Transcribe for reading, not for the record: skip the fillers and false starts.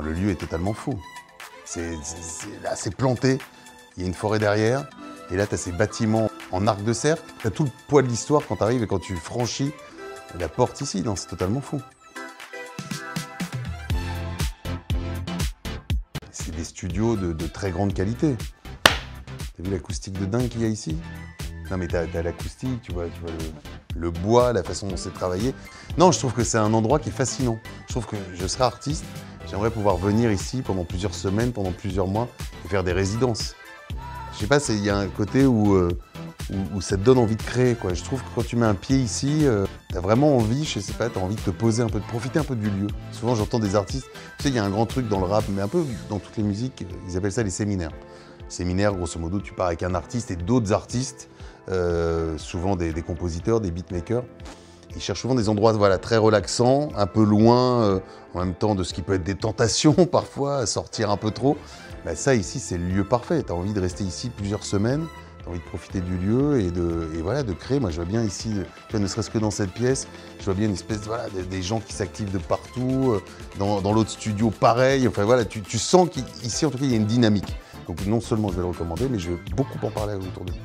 le lieu est totalement fou. Là, c'est planté, il y a une forêt derrière, et là, tu as ces bâtiments en arc de cercle. Tu as tout le poids de l'histoire quand tu arrives et quand tu franchis la porte ici. Non, c'est totalement fou. C'est des studios de très grande qualité. T'as vu l'acoustique de dingue qu'il y a ici? Non mais t'as l'acoustique, tu vois le bois, la façon dont c'est travaillé. Non, je trouve que c'est un endroit qui est fascinant. Je trouve que je serais artiste, j'aimerais pouvoir venir ici pendant plusieurs semaines, pendant plusieurs mois et faire des résidences. Je sais pas, il y a un côté où ça te donne envie de créer, quoi. Je trouve que quand tu mets un pied ici, t'as vraiment envie, je sais pas, t'as envie de te poser un peu, de profiter un peu du lieu. Souvent j'entends des artistes, tu sais, il y a un grand truc dans le rap, mais un peu dans toutes les musiques, ils appellent ça les séminaires. Séminaire, grosso modo, tu pars avec un artiste et d'autres artistes, souvent des compositeurs, des beatmakers. Ils cherchent souvent des endroits voilà, très relaxants, un peu loin, en même temps de ce qui peut être des tentations parfois, à sortir un peu trop. Ben ça, ici, c'est le lieu parfait. Tu as envie de rester ici plusieurs semaines, tu as envie de profiter du lieu et voilà, de créer. Moi, je vois bien ici, tu vois, ne serait-ce que dans cette pièce, je vois bien une espèce voilà, des gens qui s'activent de partout. Dans l'autre studio, pareil. Enfin, voilà, tu sens qu'ici, en tout cas, il y a une dynamique. Donc non seulement je vais le recommander, mais je vais beaucoup en parler autour de lui.